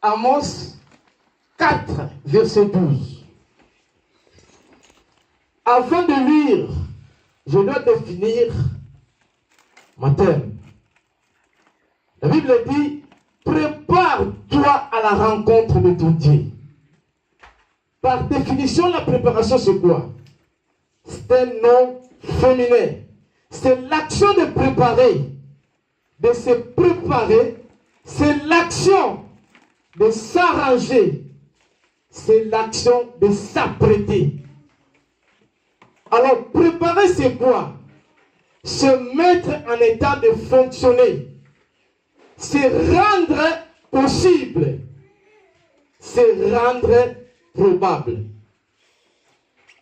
Amos 4, verset 12. Avant de lire, je dois définir mon thème. La Bible dit, prépare-toi à la rencontre de ton Dieu. Par définition, la préparation, c'est quoi? C'est un nom féminin. C'est l'action de préparer, de se préparer. C'est l'action de s'arranger. C'est l'action de s'apprêter. Alors, préparer, c'est quoi? Se mettre en état de fonctionner. C'est rendre possible. C'est rendre probable.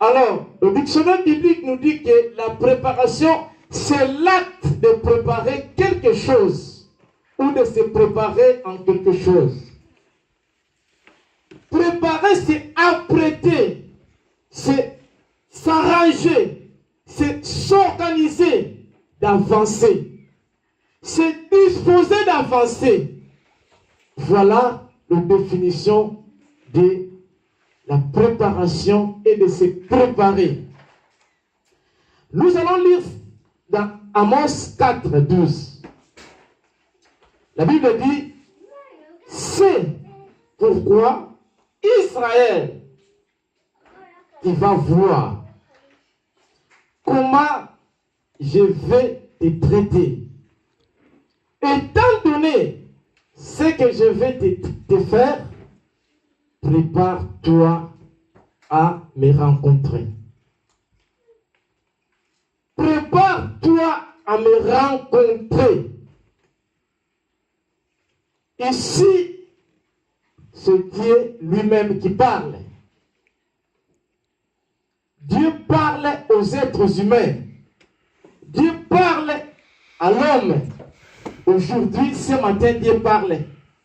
Alors, le dictionnaire biblique nous dit que la préparation, c'est l'acte de préparer quelque chose ou de se préparer en quelque chose. Préparer, c'est apprêter, c'est s'arranger, c'est s'organiser d'avancer. C'est disposer d'avancer. Voilà la définition de la préparation et de se préparer. Nous allons lire dans Amos 4, 12. La Bible dit, c'est pourquoi Israël qui va voir comment je vais te traiter. Étant donné ce que je vais te faire, prépare-toi à me rencontrer. Prépare-toi à me rencontrer. Ici, c'est Dieu lui-même qui parle. Dieu parle aux êtres humains. Dieu parle à l'homme. Aujourd'hui, ce matin, Dieu parle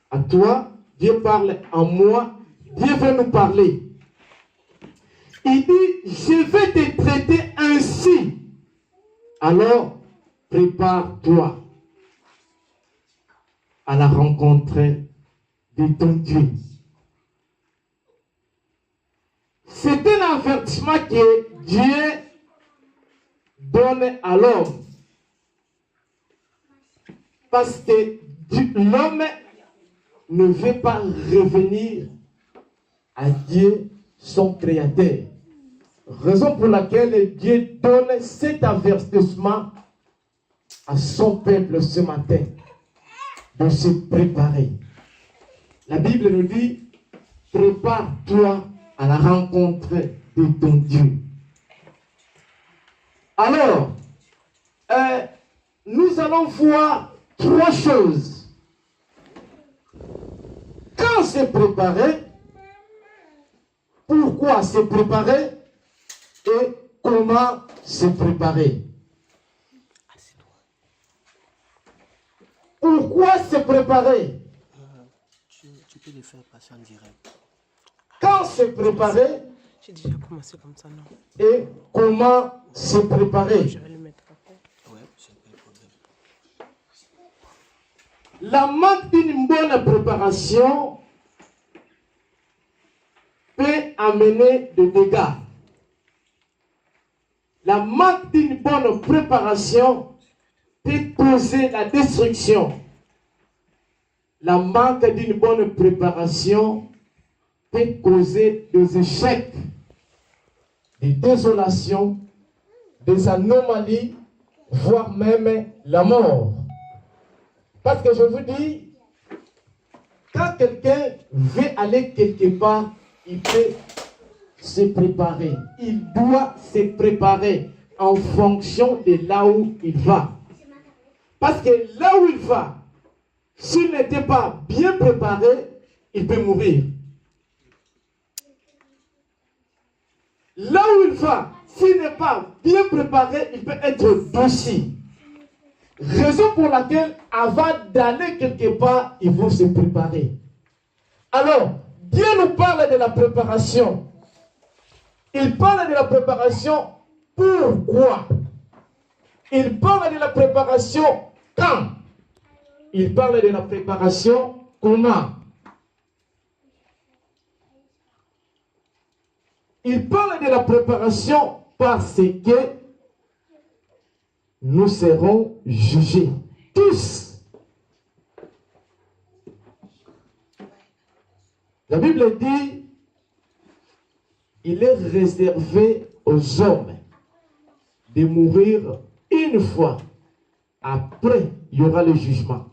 à toi, Dieu parle à moi, Dieu veut nous parler. Il dit, je vais te traiter ainsi. Alors, prépare-toi à la rencontre de ton Dieu. C'est un avertissement que Dieu donne à l'homme. Parce que l'homme ne veut pas revenir à Dieu, son Créateur. Raison pour laquelle Dieu donne cet avertissement à son peuple ce matin, de se préparer. La Bible nous dit, prépare-toi à la rencontre de ton Dieu. Alors, nous allons voir trois choses. Quand se préparer, pourquoi se préparer et comment se préparer. Pourquoi se préparer? Tu peux les faire passer en direct. Quand se préparer? J'ai déjà commencé comme ça, non? Et comment se préparer? Je vais le mettre après. Ouais, c'est pas le problème. La manque d'une bonne préparation peut amener des dégâts. La manque d'une bonne préparation peut causer la destruction. La manque d'une bonne préparation peut causer des échecs, des désolations, des anomalies, voire même la mort. Parce que je vous dis, quand quelqu'un veut aller quelque part, il peut se préparer. Il doit se préparer en fonction de là où il va. Parce que là où il va, s'il n'était pas bien préparé, il peut mourir. Là où il va, s'il n'est pas bien préparé, il peut être douci. Raison pour laquelle, avant d'aller quelque part, il faut se préparer. Alors, Dieu nous parle de la préparation. Il parle de la préparation pourquoi? Il parle de la préparation quand? Il parle de la préparation comment? Il parle de la préparation parce que nous serons jugés. Tous. La Bible dit, il est réservé aux hommes de mourir une fois. Après, il y aura le jugement.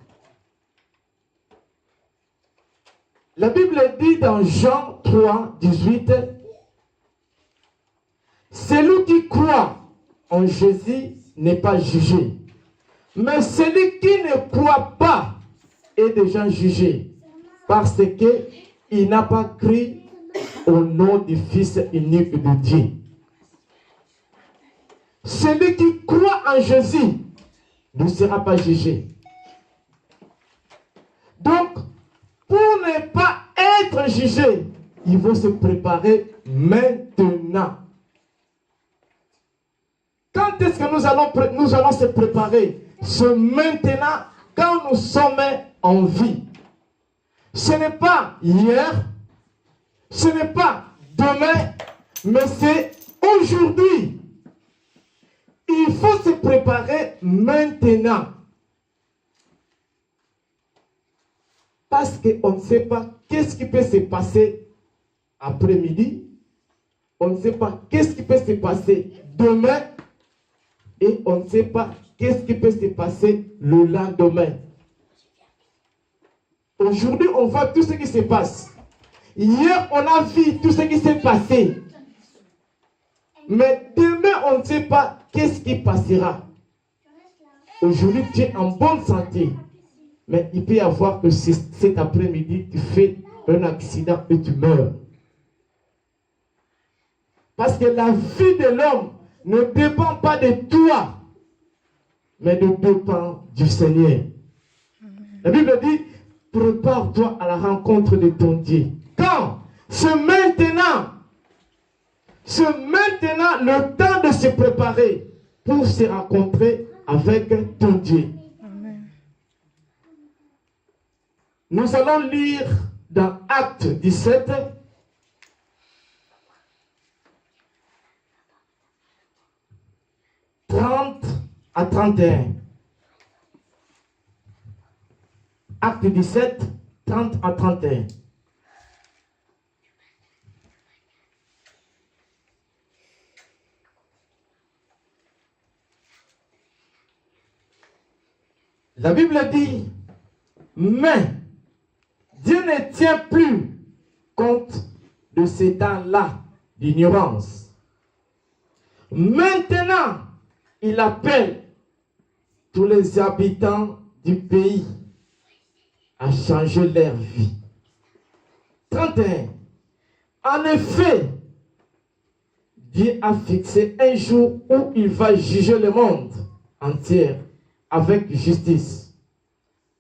La Bible dit dans Jean 3, 18, celui qui croit en Jésus n'est pas jugé. Mais celui qui ne croit pas est déjà jugé. Parce qu'il n'a pas cru au nom du Fils unique de Dieu. Celui qui croit en Jésus ne sera pas jugé. Donc, pour ne pas être jugé, il faut se préparer maintenant. Quand est-ce que nous allons se préparer? C'est maintenant, quand nous sommes en vie. Ce n'est pas hier, ce n'est pas demain, mais c'est aujourd'hui. Il faut se préparer maintenant. Parce qu'on ne sait pas qu'est-ce qui peut se passer après-midi. On ne sait pas qu'est-ce qui peut se passer demain. Et on ne sait pas qu'est-ce qui peut se passer le lendemain. Aujourd'hui, on voit tout ce qui se passe. Hier, on a vu tout ce qui s'est passé. Mais demain, on ne sait pas qu'est-ce qui passera. Aujourd'hui, tu es en bonne santé. Mais il peut y avoir que cet après-midi, tu fais un accident et tu meurs. Parce que la vie de l'homme ne dépend pas de toi, mais dépend du Seigneur. La Bible dit, prépare-toi à la rencontre de ton Dieu. Quand? C'est maintenant. C'est maintenant le temps de se préparer pour se rencontrer avec ton Dieu. Nous allons lire dans Acte 17, « 30 à 31. Acte 17, 30 à 31. La Bible dit, mais Dieu ne tient plus compte de ces temps-là d'ignorance. Maintenant, il appelle tous les habitants du pays à changer leur vie. 31. En effet, Dieu a fixé un jour où il va juger le monde entier avec justice.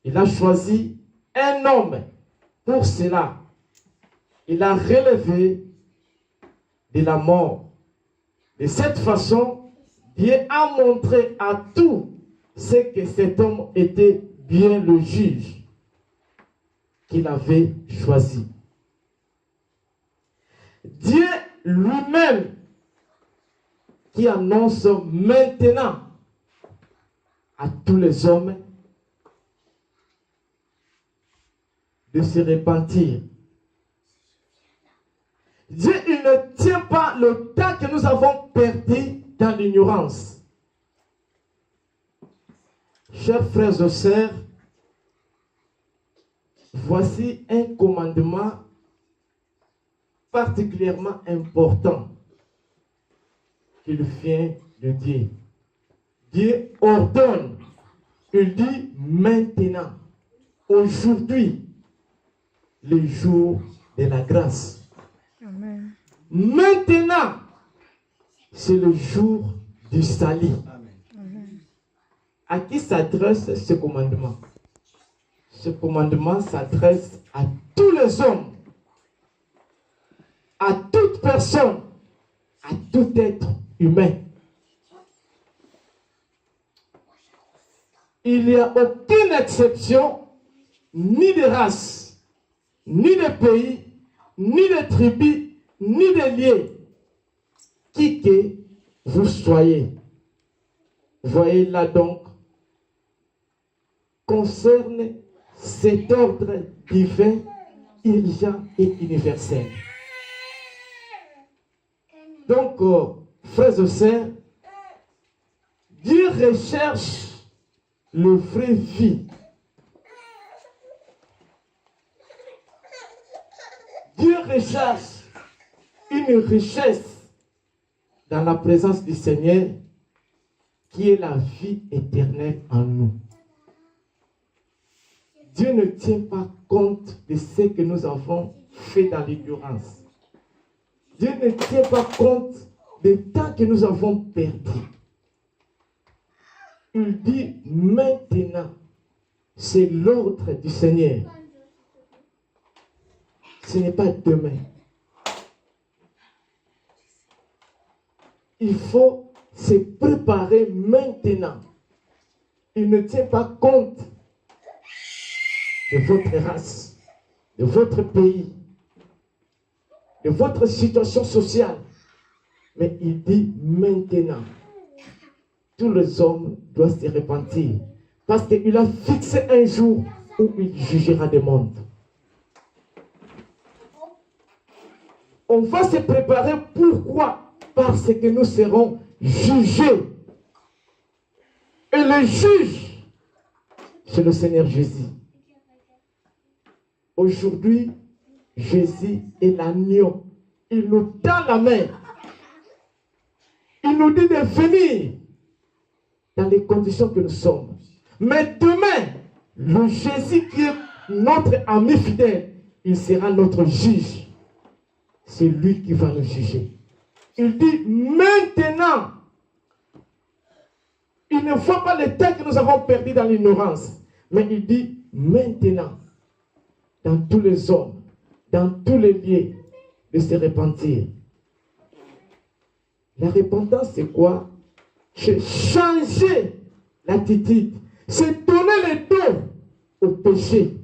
Il a choisi un homme pour cela. Il a relevé de la mort. De cette façon, Dieu a montré à tous ce que cet homme était bien le juge qu'il avait choisi. Dieu lui-même qui annonce maintenant à tous les hommes de se repentir. Dieu, il ne tient pas le temps que nous avons perdu dans l'ignorance. Chers frères et sœurs, voici un commandement particulièrement important qu'il vient de Dieu. Dieu ordonne, il dit maintenant, aujourd'hui, le jour de la grâce. Amen. Maintenant, c'est le jour du salut. Amen. À qui s'adresse ce commandement? Ce commandement s'adresse à tous les hommes, à toute personne, à tout être humain. Il n'y a aucune exception, ni de race, ni de pays, ni de tribu, ni de lieu. qui que vous soyez. Voyez là donc, concerne cet ordre divin, urgent et universel. Donc, frères et sœurs, Dieu recherche le vrai vie. Dieu recherche une richesse dans la présence du Seigneur qui est la vie éternelle en nous. Dieu ne tient pas compte de ce que nous avons fait dans l'ignorance. Dieu ne tient pas compte du temps que nous avons perdu. Il dit maintenant, c'est l'ordre du Seigneur. Ce n'est pas demain. Il faut se préparer maintenant. Il ne tient pas compte de votre race, de votre pays, de votre situation sociale. Mais il dit maintenant, tous les hommes doivent se repentir. Parce qu'il a fixé un jour où il jugera le monde. On va se préparer. Pourquoi? Parce que nous serons jugés. Et le juge, c'est le Seigneur Jésus. Aujourd'hui, Jésus est l'agneau. Il nous tend la main. Il nous dit de venir dans les conditions que nous sommes. Mais demain, le Jésus qui est notre ami fidèle, il sera notre juge. C'est lui qui va nous juger. Il dit maintenant, il ne faut pas le temps que nous avons perdu dans l'ignorance. Mais il dit maintenant, dans tous les hommes, dans tous les lieux, de se repentir. La repentance, c'est quoi? C'est changer l'attitude. C'est donner le dos au péché.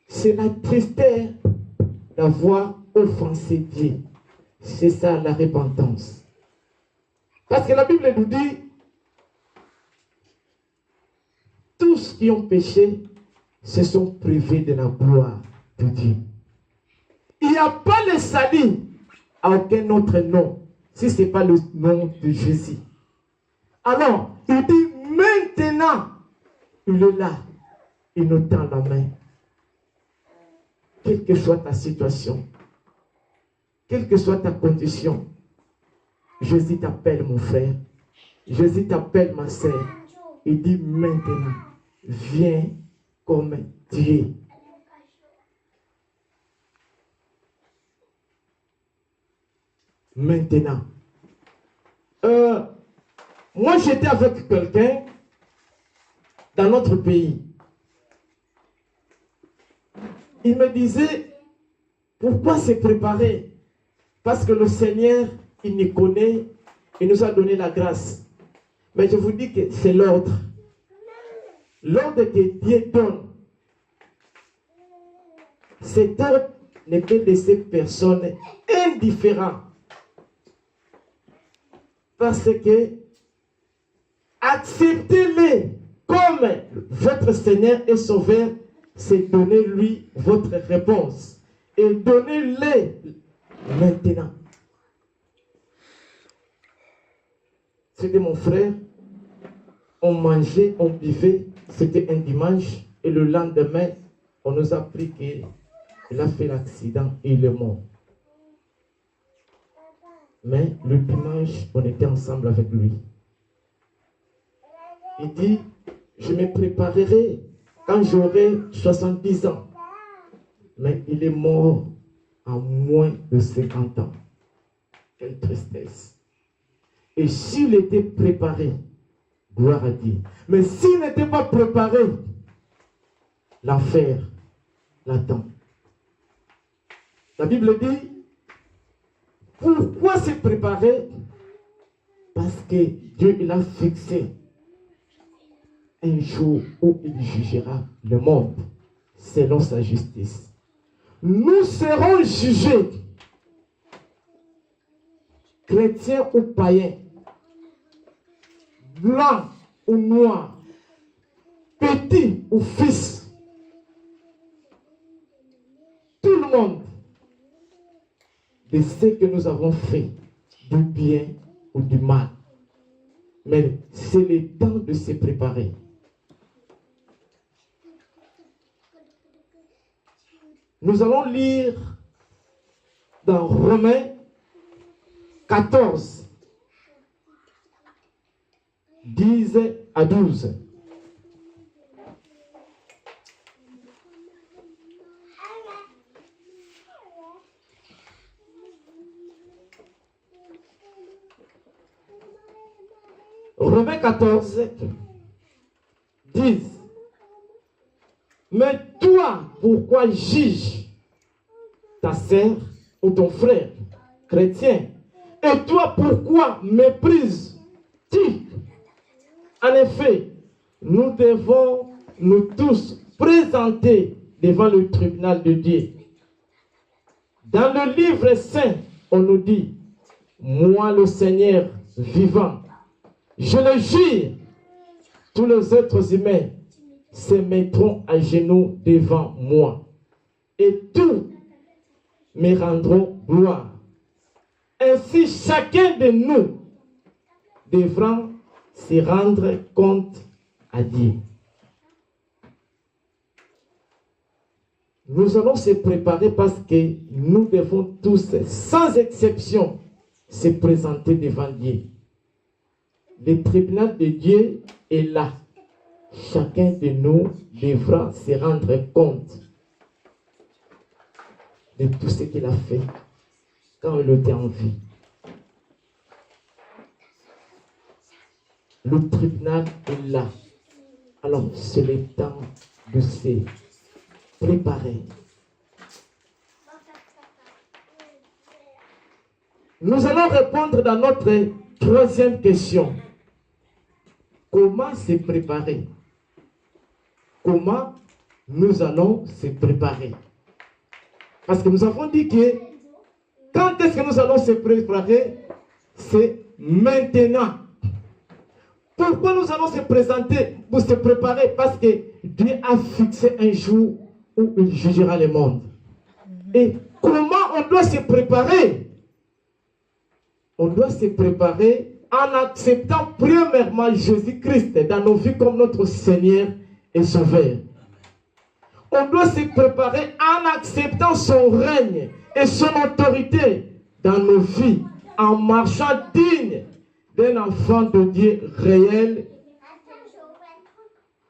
C'est la tristesse d'avoir offensé Dieu. C'est ça la repentance. Parce que la Bible nous dit, tous qui ont péché se sont privés de la gloire de Dieu. Il n'y a pas le salut à aucun autre nom, si ce n'est pas le nom de Jésus. Alors, il dit maintenant, il est là, il nous tend la main. Quelle que soit ta situation, quelle que soit ta condition, Jésus t'appelle mon frère, Jésus t'appelle ma sœur. Il dit maintenant, viens comme Dieu. Maintenant. Moi, j'étais avec quelqu'un dans notre pays. Il me disait, pourquoi se préparer? Parce que le Seigneur, il nous connaît, il nous a donné la grâce. Mais je vous dis que c'est l'ordre. L'ordre que Dieu donne. Cet ordre ne peut laisser personne indifférent. Parce que acceptez-le comme votre Seigneur et Sauveur, c'est donner lui votre réponse. Et donnez-le maintenant. C'était mon frère. On mangeait, on buvait. C'était un dimanche. Et le lendemain, on nous a appris qu'il a fait l'accident et il est mort. Mais le dimanche, on était ensemble avec lui. Il dit, je me préparerai quand j'aurai 70 ans. Mais il est mort à moins de 50 ans. Quelle tristesse. Et s'il était préparé, gloire à Dieu. Mais s'il n'était pas préparé, l'enfer l'attend. La Bible dit, pourquoi se préparer? Parce que Dieu il a fixé un jour où il jugera le monde selon sa justice. Nous serons jugés chrétien ou païen, blanc ou noir, petit ou fils, tout le monde, de ce que nous avons fait, du bien ou du mal. Mais c'est le temps de se préparer. Nous allons lire dans Romains 14, 10 à 12. Romains 14, 10. Mais toi, pourquoi juges ta sœur ou ton frère chrétien? Et toi, pourquoi méprises-tu? En effet, nous devons nous tous présenter devant le tribunal de Dieu. Dans le livre saint, on nous dit, moi le Seigneur vivant, je le jure, tous les êtres humains se mettront à genoux devant moi et tous me rendront gloire. Ainsi, chacun de nous devra se rendre compte à Dieu. Nous allons se préparer parce que nous devons tous, sans exception, se présenter devant Dieu. Le tribunal de Dieu est là. Chacun de nous devra se rendre compte de tout ce qu'il a fait quand il était en vie. Le tribunal est là. Alors, c'est le temps de se préparer. Nous allons répondre dans notre troisième question. Comment se préparer? Comment nous allons se préparer? Parce que nous avons dit que quand est-ce que nous allons se préparer? C'est maintenant. Pourquoi nous allons se présenter pour se préparer? Parce que Dieu a fixé un jour où il jugera le monde. Et comment on doit se préparer? On doit se préparer en acceptant premièrement Jésus-Christ dans nos vies comme notre Seigneur et Sauveur. On doit se préparer en acceptant son règne et son autorité dans nos vies, en marchant digne d'un enfant de Dieu réel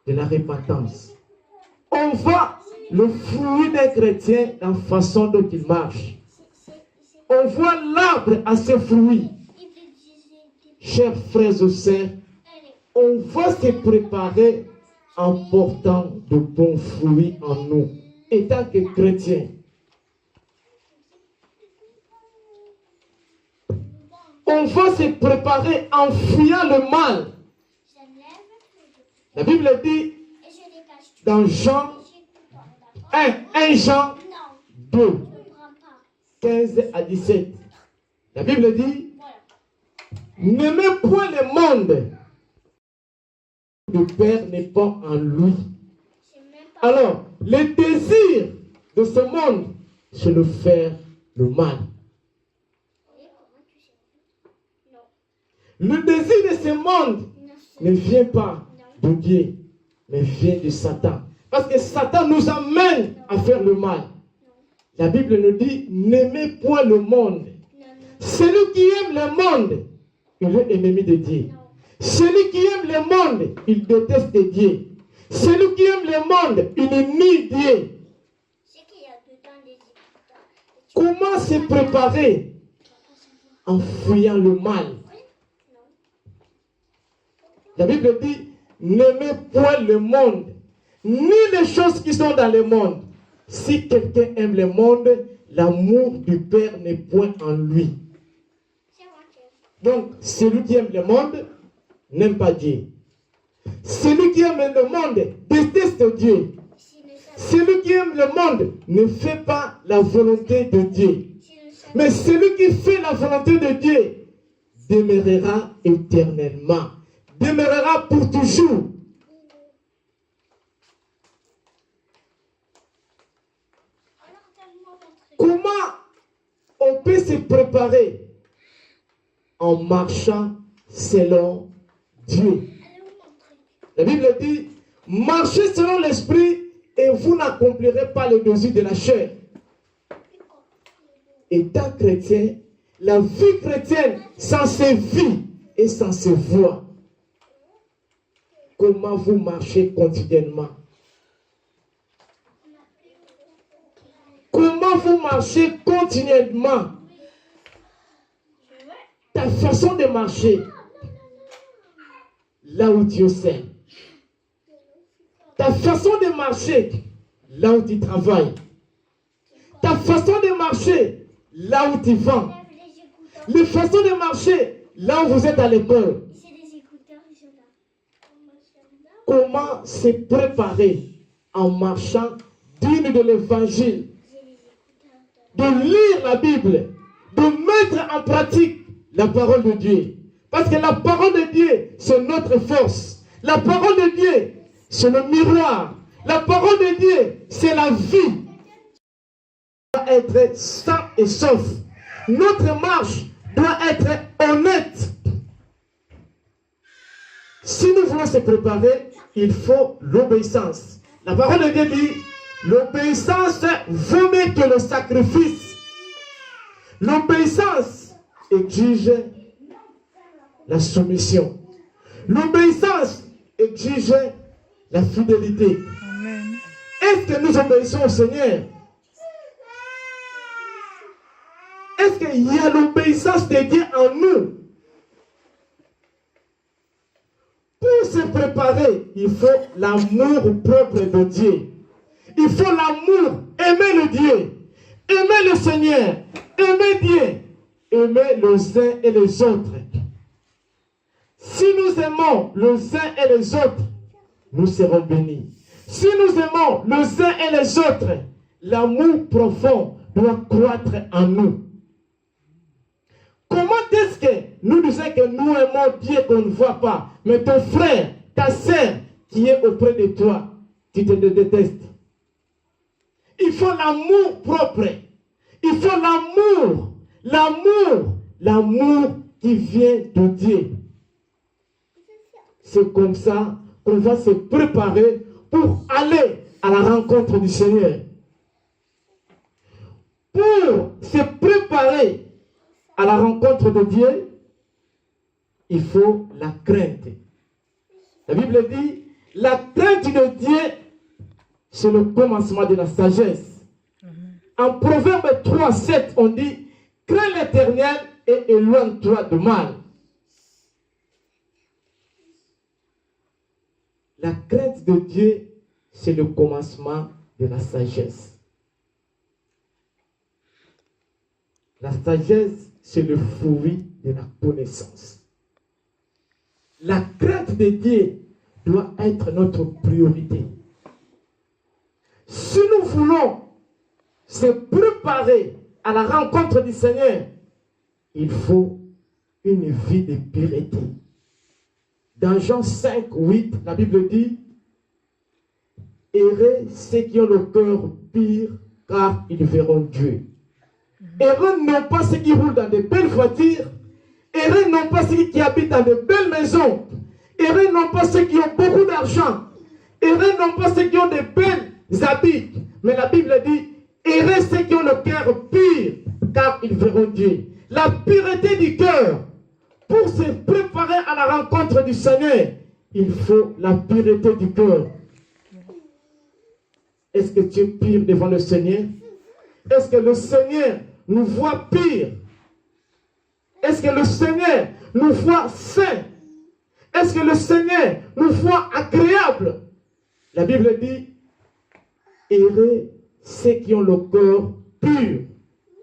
de la repentance. On voit le fruit des chrétiens dans la façon dont ils marchent. On voit l'arbre à ses fruits. Chers frères et sœurs, on va se préparer en portant de bons fruits en nous, étant que chrétiens. On va se préparer en fuyant le mal. La Bible dit dans Jean 1 Jean 2, 15 à 17. La Bible dit, n'aimez point le monde. Le Père n'est pas en lui. Alors, le désir de ce monde, c'est de faire le mal. Le désir de ce monde ne vient pas de Dieu, mais vient de Satan. Parce que Satan nous amène à faire le mal. La Bible nous dit, n'aimez point le monde. Celui qui aime le monde, il est ennemi de Dieu. Celui qui aime le monde, il déteste Dieu. Celui qui aime le monde, il nie Dieu. Comment se préparer? En fuyant le mal. La Bible dit, n'aimez point le monde, ni les choses qui sont dans le monde. Si quelqu'un aime le monde, l'amour du Père n'est point en lui. Donc, celui qui aime le monde n'aime pas Dieu. Celui qui aime le monde déteste Dieu. Celui qui aime le monde ne fait pas la volonté de Dieu. Mais celui qui fait la volonté de Dieu, demeurera éternellement, demeurera pour toujours. Comment on peut se préparer? En marchant selon Dieu. La Bible dit, marchez selon l'esprit et vous n'accomplirez pas le désir de la chair. Étant chrétien, la vie chrétienne sans se vit et sans se voit. Comment vous marchez quotidiennement? Comment vous marchez continuellement? Ta façon de marcher, là où Dieu sait. Ta façon de marcher, là où tu travailles. Ta façon de marcher, là où tu vends. La façon de marcher, là où vous êtes à l'école. Comment se préparer en marchant digne de l'évangile? De lire la Bible, de mettre en pratique la parole de Dieu. Parce que la parole de Dieu, c'est notre force. La parole de Dieu, c'est le miroir. La parole de Dieu, c'est la vie. Doit être sain et sauf. Notre marche doit être honnête. Si nous voulons se préparer, il faut l'obéissance. La parole de Dieu dit, l'obéissance vaut mieux que le sacrifice. L'obéissance exige la soumission. L'obéissance exige la fidélité. Amen. Est-ce que nous obéissons au Seigneur? Est-ce qu'il y a l'obéissance de Dieu en nous? Pour se préparer, il faut l'amour propre de Dieu. Il faut l'amour, aimer le Dieu, aimer le Seigneur, aimer Dieu, aimer les uns et les autres. Si nous aimons les uns et les autres, nous serons bénis. Si nous aimons les uns et les autres, l'amour profond doit croître en nous. Comment est-ce que nous disons que nous aimons Dieu qu'on ne voit pas, mais ton frère, ta sœur qui est auprès de toi, tu te détestes? Il faut l'amour propre. Il faut l'amour. L'amour qui vient de Dieu. C'est comme ça qu'on va se préparer pour aller à la rencontre du Seigneur. Pour se préparer à la rencontre de Dieu, il faut la crainte. La Bible dit, la crainte de Dieu, c'est le commencement de la sagesse. En Proverbe 3, 7, on dit, crains l'Éternel et éloigne-toi de mal. La crainte de Dieu, c'est le commencement de la sagesse. La sagesse, c'est le fruit de la connaissance. La crainte de Dieu doit être notre priorité. Si nous voulons se préparer à la rencontre du Seigneur, il faut une vie de pureté. Dans Jean 5, 8, la Bible dit, heureux ceux qui ont le cœur pur, car ils verront Dieu. Heureux non pas ceux qui roulent dans de belles voitures, heureux non pas ceux qui habitent dans de belles maisons, heureux non pas ceux qui ont beaucoup d'argent, heureux non pas ceux qui ont de belles habits, mais la Bible dit, heureux ceux qui ont le cœur pur, car ils verront Dieu. La pureté du cœur. Pour se préparer à la rencontre du Seigneur, il faut la pureté du cœur. Est-ce que tu es pur devant le Seigneur? Est-ce que le Seigneur nous voit pur? Est-ce que le Seigneur nous voit saint? Est-ce que le Seigneur nous voit agréable? La Bible dit, heureux ceux qui ont le cœur pur,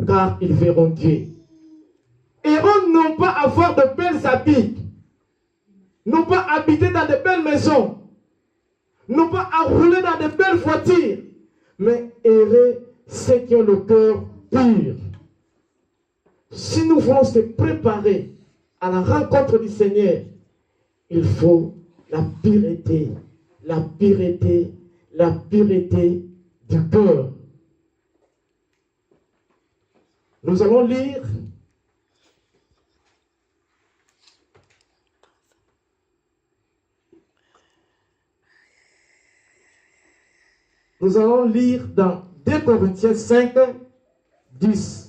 car ils verront Dieu. Heureux non pas avoir de belles habits, non pas habiter dans de belles maisons, non pas à rouler dans de belles voitures, mais heureux ceux qui ont le cœur pur. Si nous voulons se préparer à à la rencontre du Seigneur, il faut la pureté du cœur. Nous allons lire dans 2 Corinthiens 5, 10.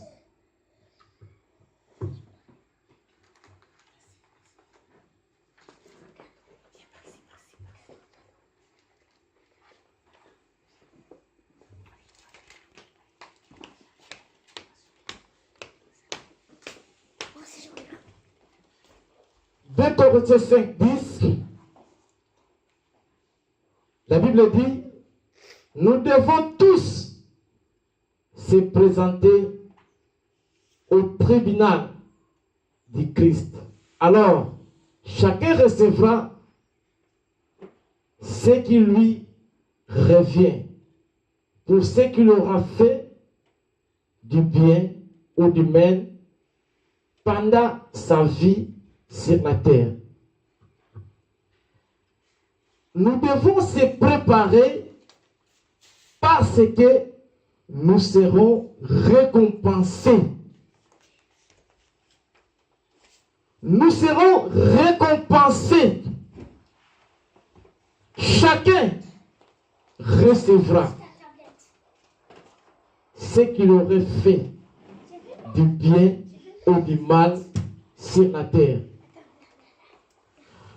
Corinthiens 5, 10, la Bible dit, nous devons tous se présenter au tribunal du Christ. Alors, chacun recevra ce qui lui revient pour ce qu'il aura fait du bien ou du mal pendant sa vie sur la terre. Nous devons se préparer parce que nous serons récompensés. Nous serons récompensés. Chacun recevra ce qu'il aurait fait du bien ou du mal sur la terre.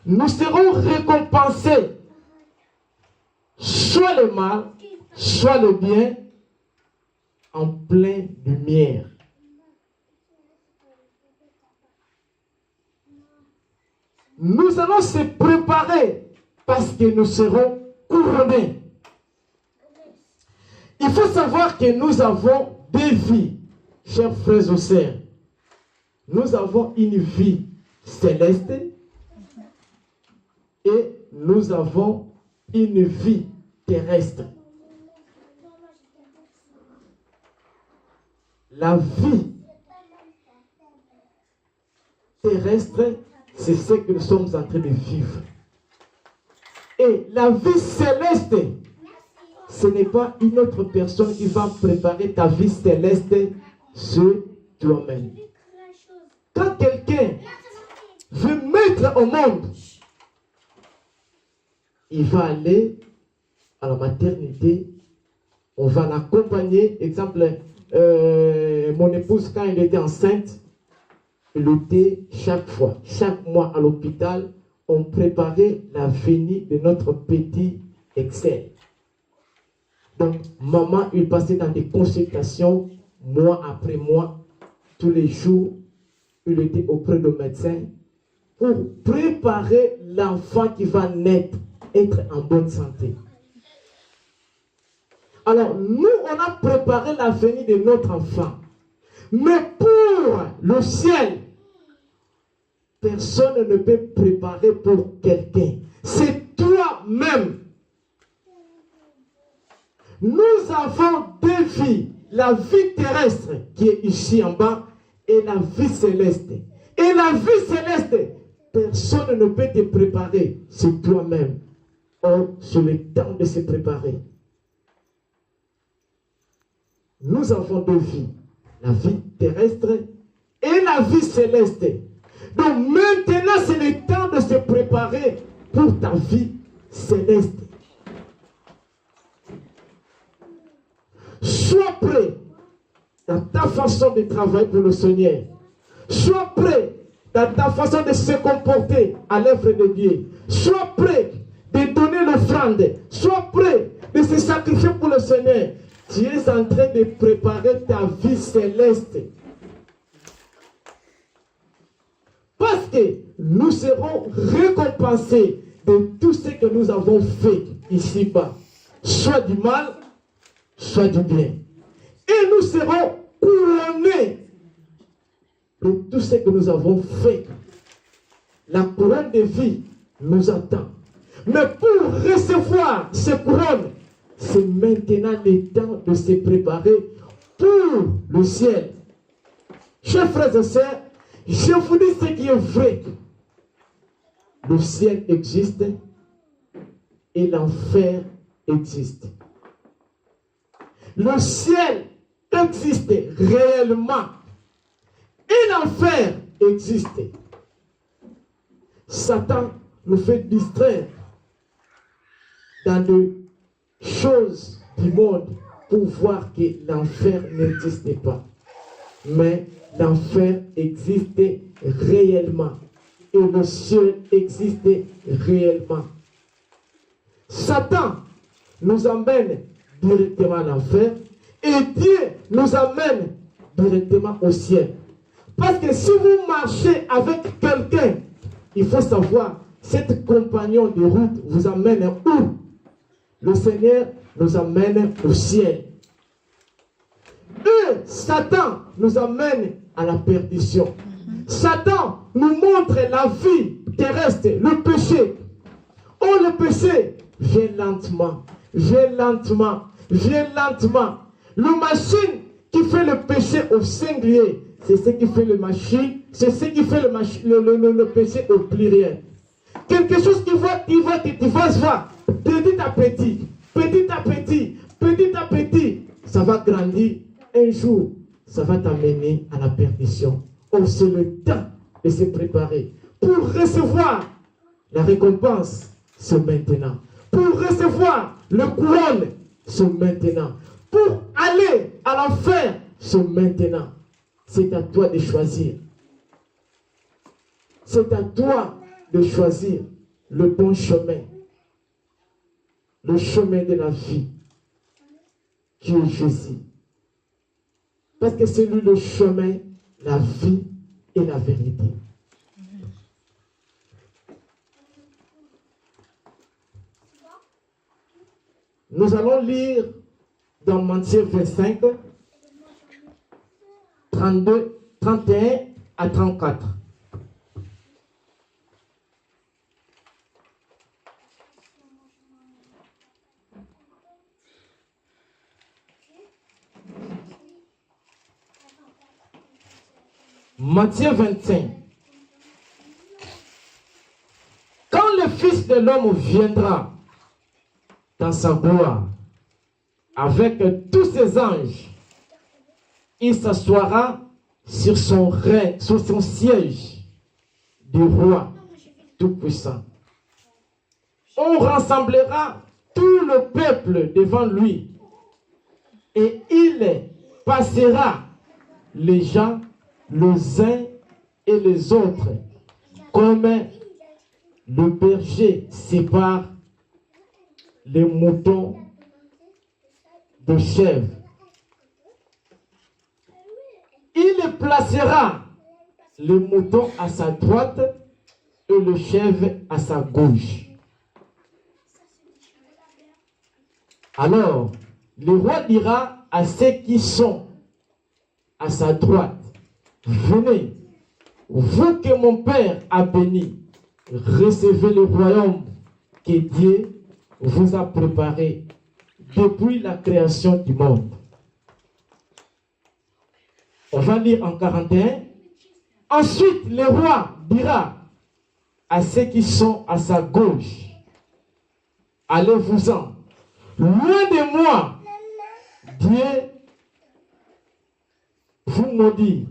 Nous serons récompensés, soit le mal, soit le bien, en pleine lumière. Nous allons se préparer parce que nous serons couronnés. Il faut savoir que nous avons deux vies, chers frères et sœurs. Nous avons une vie céleste et nous avons une vie terrestre. La vie terrestre, c'est ce que nous sommes en train de vivre. Et la vie céleste, ce n'est pas une autre personne qui va préparer ta vie céleste sur toi-même. Quand quelqu'un veut mettre au monde, il va aller à la maternité, on va l'accompagner. Exemple, mon épouse, quand elle était enceinte, elle était chaque mois à l'hôpital, on préparait la venue de notre petit Excel. Donc, maman, il passait dans des consultations, mois après mois, tous les jours, il était auprès de médecin pour préparer l'enfant qui va naître, être en bonne santé. Alors, nous, on a préparé la venue de notre enfant. Mais pour le ciel, personne ne peut préparer pour quelqu'un. C'est toi-même. Nous avons deux vies. La vie terrestre qui est ici en bas et la vie céleste. Et la vie céleste, personne ne peut te préparer. C'est toi-même. Or, c'est le temps de se préparer. Nous avons deux vies. La vie terrestre et la vie céleste. Donc maintenant, c'est le temps de se préparer pour ta vie céleste. Sois prêt dans ta façon de travailler pour le Seigneur. Sois prêt dans ta façon de se comporter à l'œuvre de Dieu. Sois prêt de donner l'offrande. Sois prêt de se sacrifier pour le Seigneur. Tu es en train de préparer ta vie céleste. Parce que nous serons récompensés de tout ce que nous avons fait ici-bas. Soit du mal, soit du bien. Et nous serons couronnés de tout ce que nous avons fait. La couronne de vie nous attend. Mais pour recevoir cette couronne, c'est maintenant le temps de se préparer pour le ciel. Chers frères et sœurs, Je vous dis ce qui est vrai. Le ciel existe et l'enfer existe. Le ciel existe réellement et l'enfer existe. Satan nous fait distraire dans des choses du monde pour voir que l'enfer n'existe pas. Mais l'enfer existe réellement et le ciel existe réellement. Satan nous amène directement à l'enfer et Dieu nous amène directement au ciel. Parce que si vous marchez avec quelqu'un, il faut savoir, cet compagnon de route vous amène où? Le Seigneur nous amène au ciel. Et Satan nous amène à la perdition. Satan nous montre la vie terrestre, le péché. Oh, le péché vient lentement, vient lentement, vient lentement. Le machine qui fait le péché au singulier, c'est ce qui fait le machine, c'est ce qui fait le péché au pluriel. Quelque chose qui va se voir petit à petit, petit à petit, petit à petit, ça va grandir. Un jour, ça va t'amener à la perdition. Oh, c'est le temps de se préparer. Pour recevoir la récompense, c'est maintenant. Pour recevoir le couronne, c'est maintenant. Pour aller à l'enfer, c'est maintenant. C'est à toi de choisir. C'est à toi de choisir le bon chemin. Le chemin de la vie, qui est Jésus. Parce que c'est lui le chemin, la vie et la vérité. Nous allons lire dans Matthieu 25, 32, 31 à 34. Matthieu 25. Quand le Fils de l'homme viendra dans sa gloire, avec tous ses anges, il s'assoira sur son règne, sur son siège du roi tout-puissant. On rassemblera tout le peuple devant lui et il passera les gens les uns et les autres, comme le berger sépare les moutons de chèvres. Il placera le mouton à sa droite et le chèvre à sa gauche. Alors, le roi dira à ceux qui sont à sa droite, venez, vous que mon Père a béni, recevez le royaume que Dieu vous a préparé depuis la création du monde. On va lire en 41. Ensuite, le roi dira à ceux qui sont à sa gauche, allez-vous-en, loin de moi, Dieu vous maudit.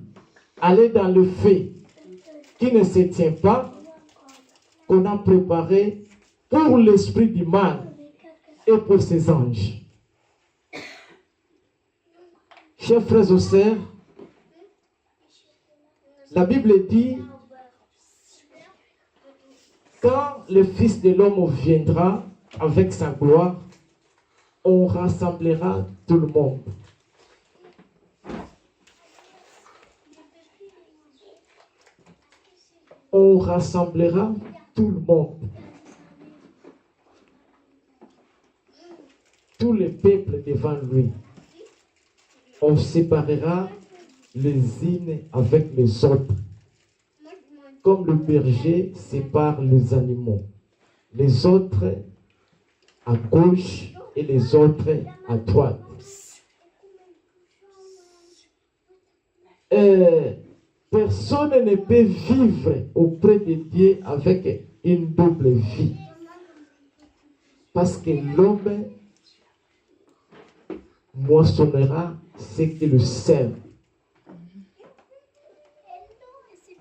Allez dans le feu qui ne se tient pas, qu'on a préparé pour l'esprit du mal et pour ses anges. Chers frères et sœurs, la Bible dit, quand le Fils de l'homme viendra avec sa gloire, on rassemblera tout le monde. On rassemblera tout le monde. Tous les peuples devant lui. On séparera les uns avec les autres. Comme le berger sépare les animaux. Les autres à gauche et les autres à droite. Personne ne peut vivre auprès de Dieu avec une double vie. Parce que l'homme moissonnera ce qu'il sème.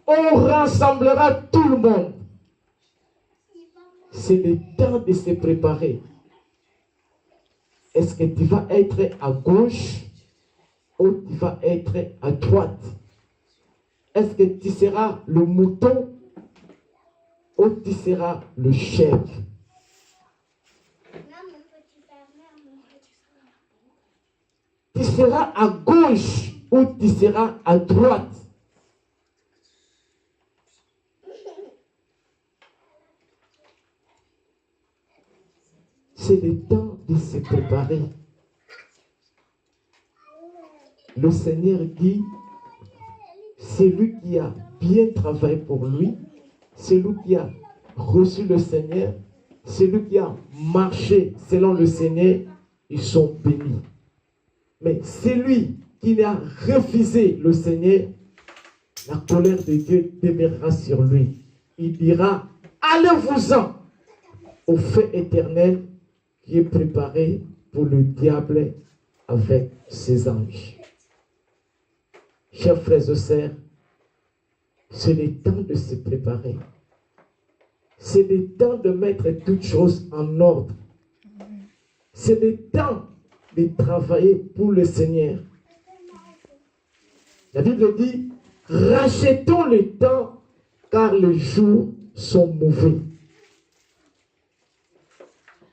On rassemblera tout le monde. C'est le temps de se préparer. Est-ce que tu vas être à gauche ou tu vas être à droite? Est-ce que tu seras le mouton ou tu seras le chef? Tu seras à gauche ou tu seras à droite? C'est le temps de se préparer. Le Seigneur dit, celui qui a bien travaillé pour lui, celui qui a reçu le Seigneur, celui qui a marché selon le Seigneur, ils sont bénis. Mais celui qui a refusé le Seigneur, la colère de Dieu demeurera sur lui. Il dira, allez-vous-en au feu éternel qui est préparé pour le diable avec ses anges. Chers frères et sœurs, c'est le temps de se préparer. C'est le temps de mettre toutes choses en ordre. C'est le temps de travailler pour le Seigneur. La Bible dit, rachetons le temps car les jours sont mauvais.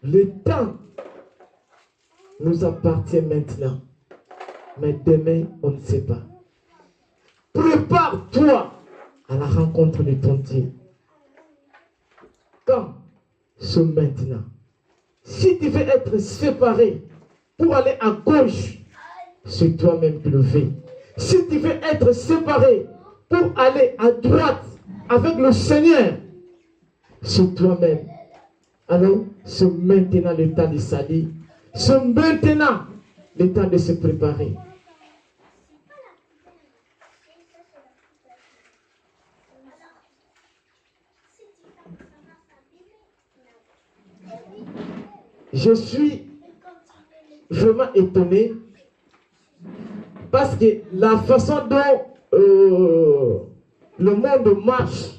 Le temps nous appartient maintenant. Mais demain, on ne sait pas. Prépare-toi à la rencontre de ton Dieu. Quand? C'est maintenant. Si tu veux être séparé pour aller à gauche, c'est toi-même qui le fais. Si tu veux être séparé pour aller à droite avec le Seigneur, c'est toi-même. Alors, c'est maintenant le temps de salir. C'est maintenant le temps de se préparer. Je suis vraiment étonné parce que la façon dont le monde marche,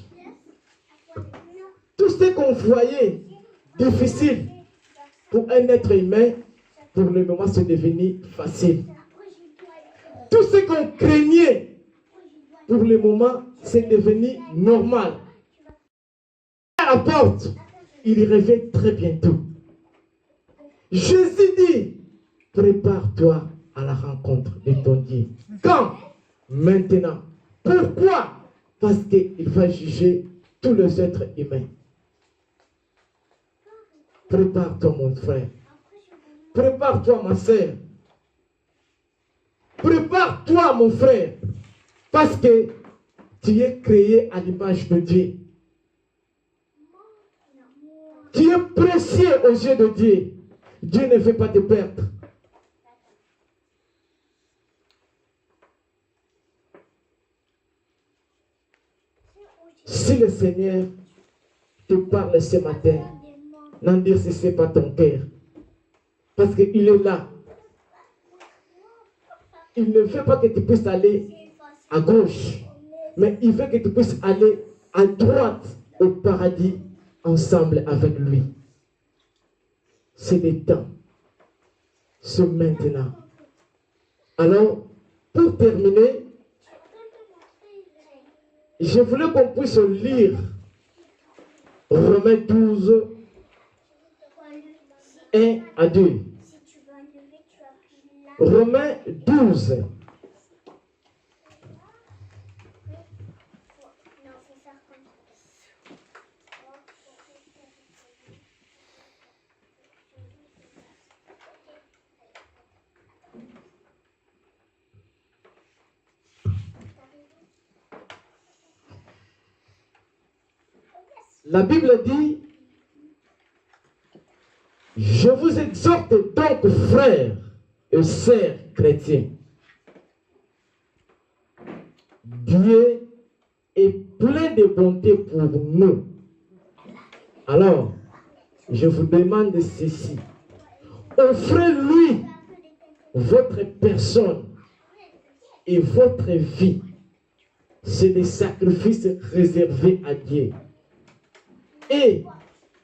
tout ce qu'on voyait difficile pour un être humain, pour le moment, c'est devenu facile. Tout ce qu'on craignait, pour le moment, c'est devenu normal. À la porte, il revient très bientôt. Jésus dit, prépare-toi à la rencontre de ton Dieu. Quand? Maintenant. Pourquoi? Parce qu'il va juger tous les êtres humains. Prépare-toi, mon frère. Prépare-toi, ma soeur. Prépare-toi, mon frère. Parce que tu es créé à l'image de Dieu. Tu es précieux aux yeux de Dieu. Dieu ne veut pas te perdre. Si le Seigneur te parle ce matin, n'en dire si ce n'est pas ton cœur. Parce qu'il est là. Il ne veut pas que tu puisses aller à gauche, mais il veut que tu puisses aller à droite au paradis ensemble avec lui. C'est le temps. C'est maintenant. Alors, pour terminer, je voulais qu'on puisse lire Romains 12, 1 à 2. Romains 12. La Bible dit, je vous exhorte donc, frères et sœurs chrétiens, Dieu est plein de bonté pour nous. Alors, je vous demande ceci. Offrez-lui votre personne et votre vie. C'est des sacrifices réservés à Dieu. Et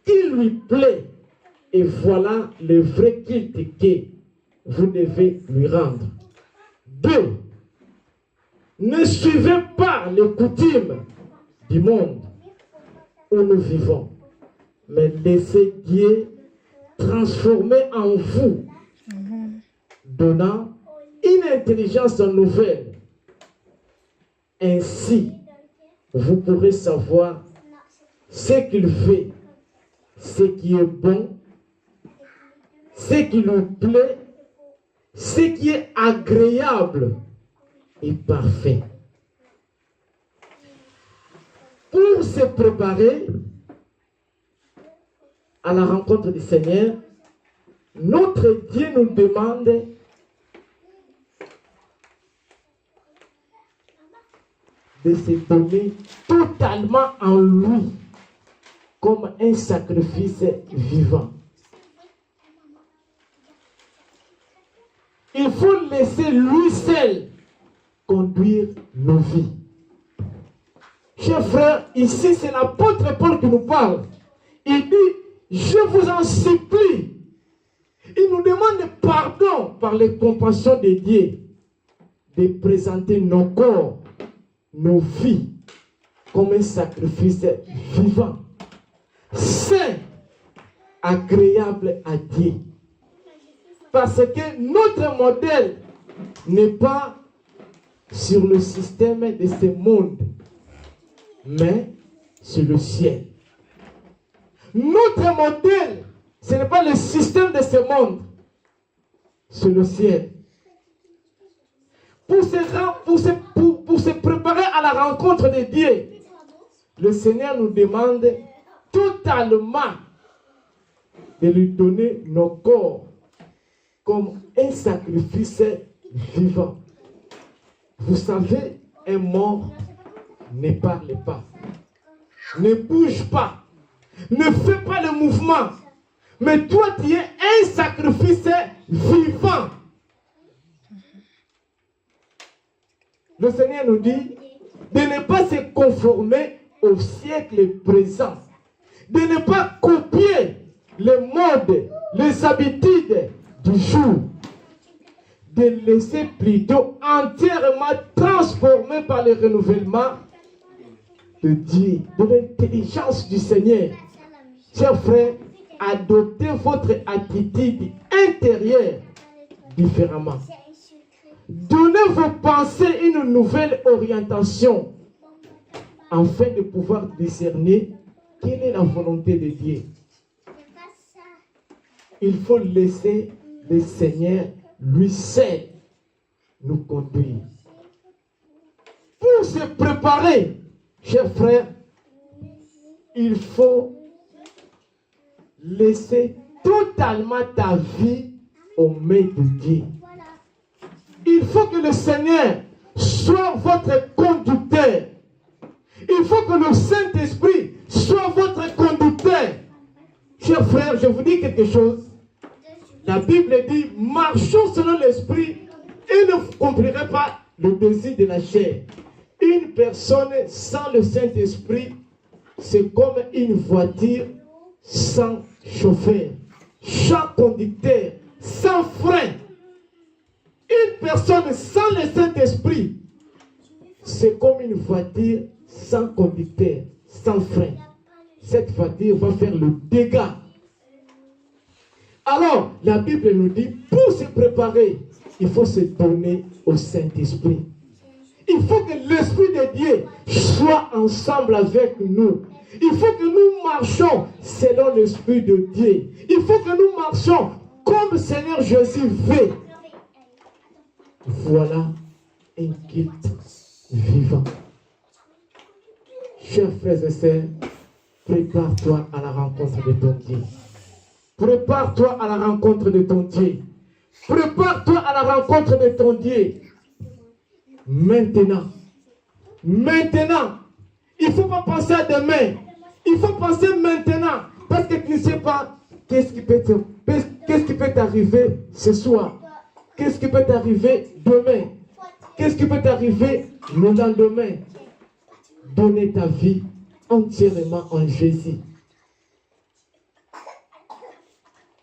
il lui plaît. Et voilà le vrai culte que vous devez lui rendre. 2. Ne suivez pas les coutumes du monde où nous vivons, mais laissez Dieu transformer en vous, donnant une intelligence nouvelle. Ainsi, vous pourrez savoir ce qu'il fait, ce qui est bon, ce qui lui plaît, ce qui est agréable et parfait. Pour se préparer à la rencontre du Seigneur, notre Dieu nous demande de se donner totalement en lui comme un sacrifice vivant. Il faut laisser lui seul conduire nos vies. Chers frères, ici c'est l'apôtre Paul qui nous parle. Il dit, je vous en supplie. Il nous demande pardon par les compassions de Dieu de présenter nos corps, nos vies comme un sacrifice vivant, saint, agréable à Dieu. Parce que notre modèle n'est pas sur le système de ce monde, mais sur le ciel. Notre modèle, ce n'est pas le système de ce monde, c'est le ciel. Pour se préparer à la rencontre de Dieu, le Seigneur nous demande totalement de lui donner nos corps comme un sacrifice vivant. Vous savez, un mort ne parle pas, ne bouge pas, ne fait pas le mouvement. Mais toi, tu es un sacrifice vivant. Le Seigneur nous dit de ne pas se conformer au siècle présent, de ne pas copier les modes, les habitudes du jour, de laisser plutôt entièrement transformer par le renouvellement de Dieu, de l'intelligence du Seigneur. Chers frères, adoptez votre attitude intérieure différemment. Donnez vos pensées une nouvelle orientation afin de pouvoir discerner quelle est la volonté de Dieu. Il faut laisser le Seigneur lui seul nous conduire. Pour se préparer, chers frères, il faut laisser totalement ta vie aux mains de Dieu. Il faut que le Seigneur soit votre conducteur. Il faut que le Saint-Esprit soit votre conducteur. Chers frères, je vous dis quelque chose. La Bible dit, marchons selon l'Esprit et ne comprendrez pas le désir de la chair. Une personne sans le Saint-Esprit, c'est comme une voiture sans chauffeur, sans conducteur, sans frein. Une personne sans le Saint-Esprit, c'est comme une voiture sans conducteur, sans frein. Cette voiture va faire le dégât. Alors, la Bible nous dit, pour se préparer, il faut se donner au Saint-Esprit. Il faut que l'Esprit de Dieu soit ensemble avec nous. Il faut que nous marchions selon l'Esprit de Dieu. Il faut que nous marchions comme le Seigneur Jésus veut. Voilà un culte vivant. Chers frères et sœurs, prépare-toi à la rencontre de ton Dieu. Prépare-toi à la rencontre de ton Dieu. Prépare-toi à la rencontre de ton Dieu. Maintenant, Il ne faut pas penser à demain. Il faut penser maintenant. Parce que tu ne sais pas qu'est-ce qui peut t'arriver ce soir. Qu'est-ce qui peut t'arriver demain. Qu'est-ce qui peut t'arriver le lendemain. Donner ta vie entièrement en Jésus.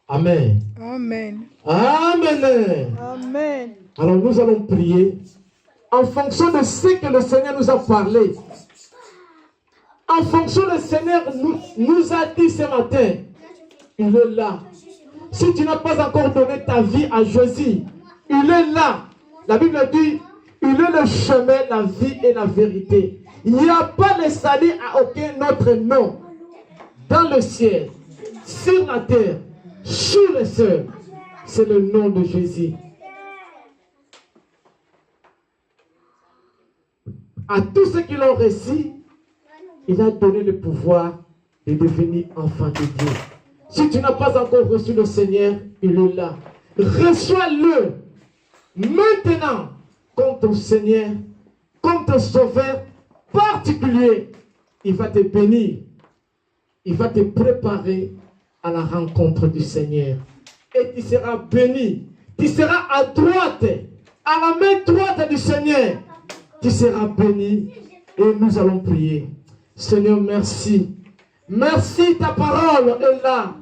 Amen. Amen. Amen. Amen. Alors nous allons prier en fonction de ce que le Seigneur nous a parlé. En fonction de ce que le Seigneur nous a dit ce matin. Il est là. Si tu n'as pas encore donné ta vie à Jésus, il est là. La Bible dit, il est le chemin, la vie et la vérité. Il n'y a pas de salut à aucun autre nom. Dans le ciel, sur la terre, sur les cieux, c'est le nom de Jésus. À tous ceux qui l'ont reçu, il a donné le pouvoir de devenir enfant de Dieu. Si tu n'as pas encore reçu le Seigneur, il est là. Reçois-le maintenant comme ton Seigneur, comme ton Sauveur particulier. Il va te bénir. Il va te préparer à la rencontre du Seigneur. Et tu seras béni. Tu seras à droite, à la main droite du Seigneur. Tu seras béni. Et nous allons prier. Seigneur, merci. Merci, ta parole est là.